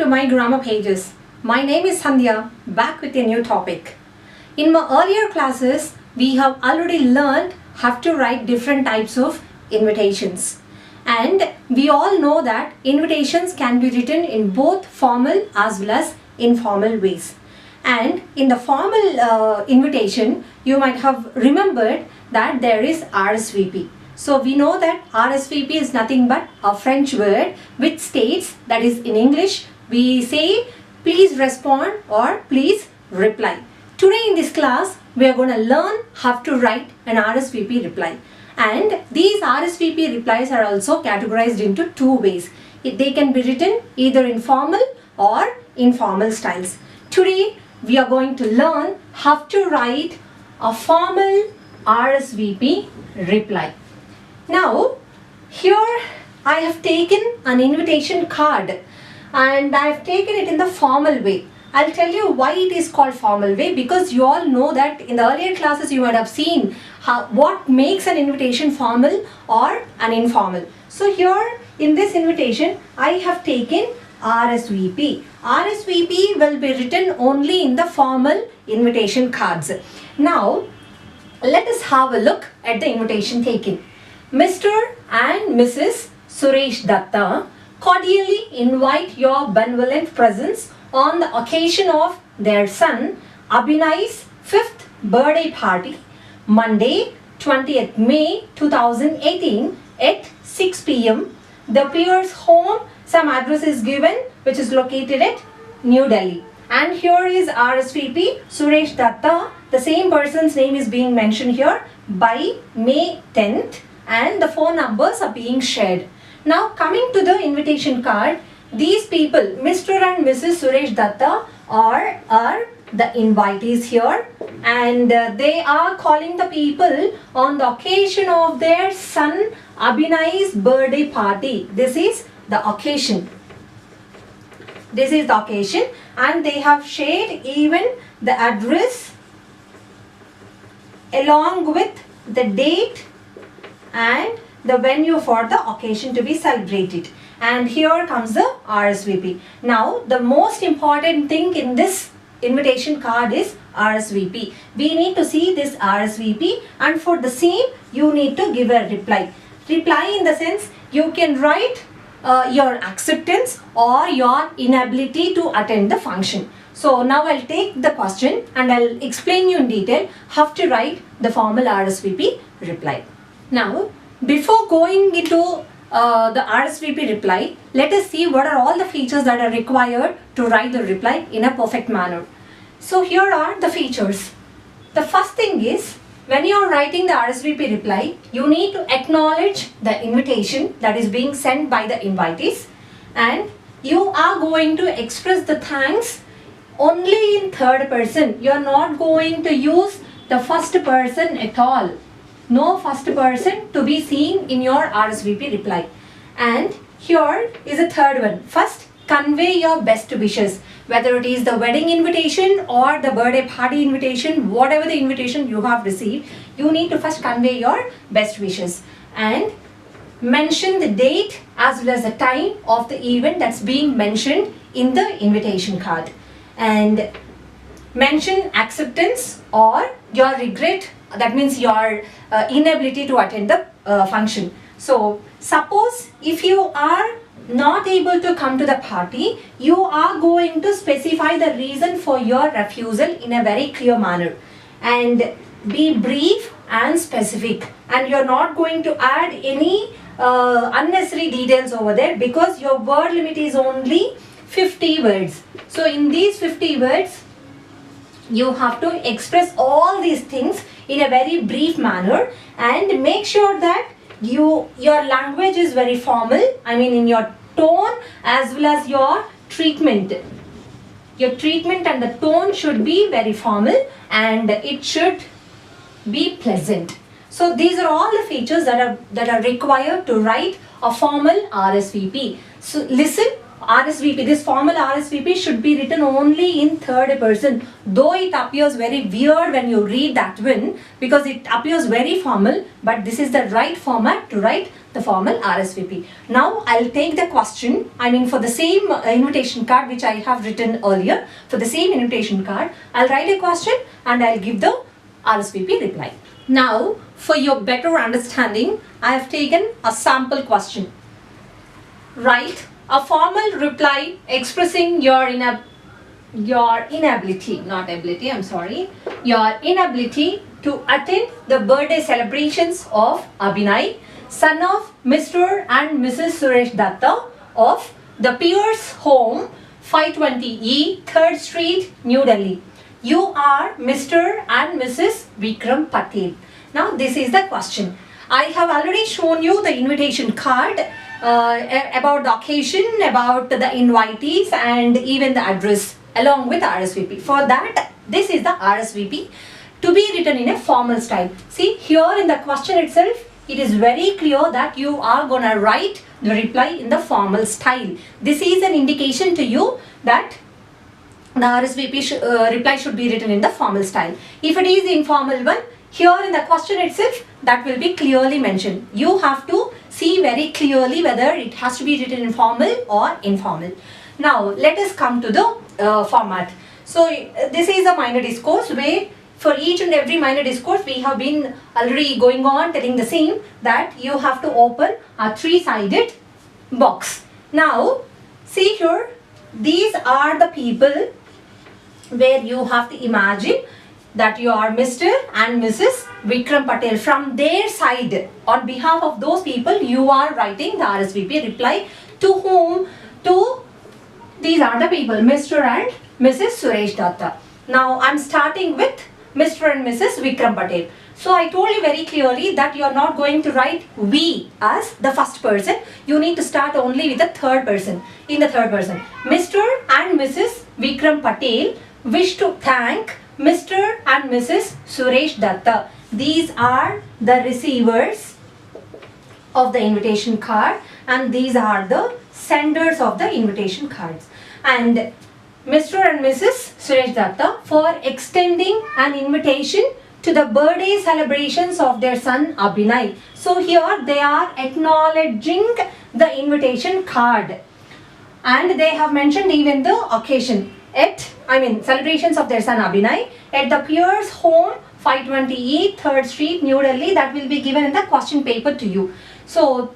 my grammar pages. My name is Sandhya, back with a new topic. In my earlier classes, we have already learned how to write different types of invitations. And we all know that invitations can be written in both formal as well as informal ways. And in the formal invitation, you might have remembered that there is RSVP. So we know that RSVP is nothing but a French word which states, that is in English, we say please respond or please reply. Today in this class, we are going to learn how to write an RSVP reply. And these RSVP replies are also categorized into two ways. They can be written either in formal or informal styles. Today, we are going to learn how to write a formal RSVP reply. Now, here I have taken an invitation card and I have taken it in the formal way. I'll tell you why it is called formal way, because you all know that in the earlier classes you might have seen what makes an invitation formal or an informal. So here in this invitation I have taken RSVP. RSVP will be written only in the formal invitation cards. Now let us have a look at the invitation taken. Mr. and Mrs. Suresh Datta cordially invite your benevolent presence on the occasion of their son Abhinay's 5th birthday party, Monday, 20th May 2018 at 6 p.m. The peer's home, some address is given, which is located at New Delhi. And here is RSVP Suresh Datta. The same person's name is being mentioned here by May 10th. And the phone numbers are being shared. Now coming to the invitation card, these people, Mr. and Mrs. Suresh Datta are the invitees here, and they are calling the people on the occasion of their son Abhinay's birthday party. This is the occasion. This is the occasion, and they have shared even the address along with the date and the venue for the occasion to be celebrated. And here comes the RSVP. Now the most important thing in this invitation card is RSVP. We need to see this RSVP, and for the same you need to give a reply. Reply in the sense you can write your acceptance or your inability to attend the function. So now I'll take the question and I'll explain you in detail how to write the formal RSVP reply. Now, before going into the RSVP reply, let us see what are all the features that are required to write the reply in a perfect manner. So here are the features. The first thing is, when you are writing the RSVP reply, you need to acknowledge the invitation that is being sent by the invitees, and you are going to express the thanks only in third person. You are not going to use the first person at all. No first person to be seen in your RSVP reply. And here is a third one. First, convey your best wishes. Whether it is the wedding invitation or the birthday party invitation, whatever the invitation you have received, you need to first convey your best wishes. And mention the date as well as the time of the event that's being mentioned in the invitation card. And mention acceptance or your regret, that means your inability to attend the function. So suppose if you are not able to come to the party, you are going to specify the reason for your refusal in a very clear manner, and be brief and specific, and you're not going to add any unnecessary details over there, because your word limit is only 50 words. So in these 50 words you have to express all these things in a very brief manner, and make sure that your language is very formal. I mean, in your tone as well as your treatment. Your treatment and the tone should be very formal, and it should be pleasant. So these are all the features that are required to write a formal RSVP. So listen, RSVP, this formal RSVP should be written only in third person, though it appears very weird when you read that one, because it appears very formal, but this is the right format to write the formal RSVP. Now I'll take the question, for the same invitation card which I have written earlier, for the same invitation card, I'll write a question and I'll give the RSVP reply. Now, for your better understanding, I have taken a sample question. Write a formal reply expressing your inability to attend the birthday celebrations of Abhinay, son of Mr. and Mrs. Suresh Datta of the Pierce Home, 520E, 3rd Street, New Delhi. You are Mr. and Mrs. Vikram Patel. Now this is the question. I have already shown you the invitation card about the occasion, about the invitees and even the address along with RSVP. For that, this is the RSVP to be written in a formal style. See, here in the question itself, it is very clear that you are going to write the reply in the formal style. This is an indication to you that the RSVP reply should be written in the formal style. If it is the informal one, here in the question itself, that will be clearly mentioned. You have to see very clearly whether it has to be written in formal or informal. Now, let us come to the format. So, this is a minor discourse where for each and every minor discourse, we have been already going on telling the same, that you have to open a 3-sided box. Now, see here, these are the people where you have to imagine that you are Mr. and Mrs. Vikram Patel. From their side, on behalf of those people, you are writing the RSVP reply to whom? To these are the people, Mr. and Mrs. Suresh Datta. Now, I am starting with Mr. and Mrs. Vikram Patel. So, I told you very clearly that you are not going to write we as the first person. You need to start only with the third person. In the third person, Mr. and Mrs. Vikram Patel wish to thank Mr. and Mrs. Suresh Datta. These are the receivers of the invitation card and these are the senders of the invitation cards. And Mr. and Mrs. Suresh Datta for extending an invitation to the birthday celebrations of their son Abhinay. So here they are acknowledging the invitation card and they have mentioned even the occasion celebrations of their son Abhinay at the Pierce Home, 520E, 3rd Street, New Delhi. That will be given in the question paper to you. So,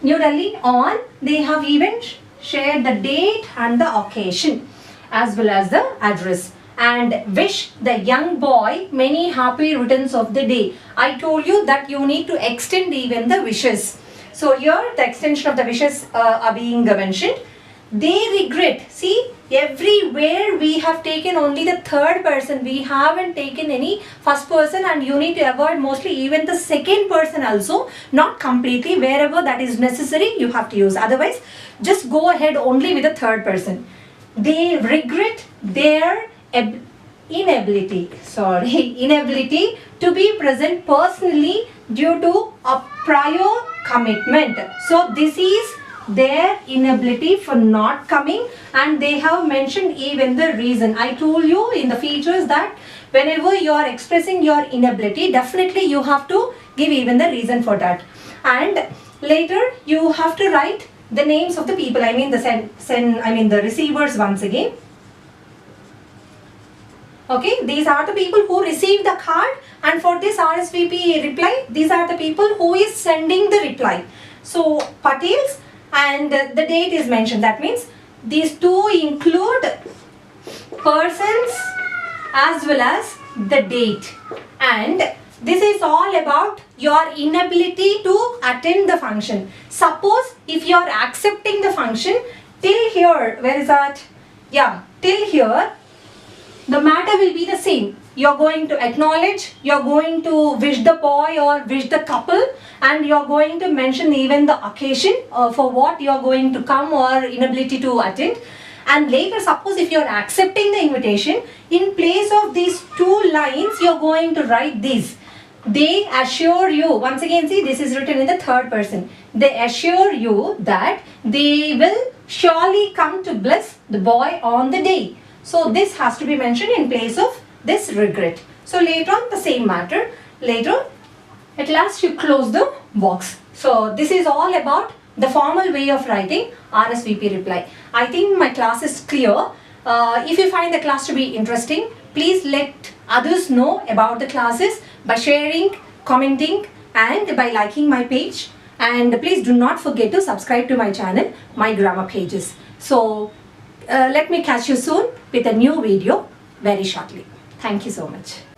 New Delhi on, they have even shared the date and the occasion as well as the address, and wish the young boy many happy returns of the day. I told you that you need to extend even the wishes. So, here the extension of the wishes are being mentioned. They regret. See, everywhere we have taken only the third person. We haven't taken any first person, and you need to avoid mostly even the second person also. Not completely. Wherever that is necessary, you have to use. Otherwise, just go ahead only with the third person. They regret their inability to be present personally due to a prior commitment. So, this is their inability for not coming, and they have mentioned even the reason. I told you in the features that whenever you are expressing your inability, definitely you have to give even the reason for that. And later you have to write the names of the people, the receivers once again. Okay, these are the people who receive the card, and for this RSVP reply, these are the people who is sending the reply. So, Patels, and the date is mentioned. That means these two include persons as well as the date, and this is all about your inability to attend the function. Suppose if you are accepting the function till here, where is that? Yeah, till here the matter will be the same. You are going to acknowledge, you are going to wish the boy or wish the couple, and you are going to mention even the occasion for what you are going to come or inability to attend. And later, suppose if you are accepting the invitation, in place of these two lines, you are going to write these. They assure you, once again see, this is written in the third person. They assure you that they will surely come to bless the boy on the day. So this has to be mentioned in place of this regret. So later on the same matter, later at last you close the box. So this is all about the formal way of writing RSVP reply. I think my class is clear. If you find the class to be interesting, please let others know about the classes by sharing, commenting, and by liking my page. And please do not forget to subscribe to my channel, My Grammar Pages. So let me catch you soon with a new video very shortly. Thank you so much.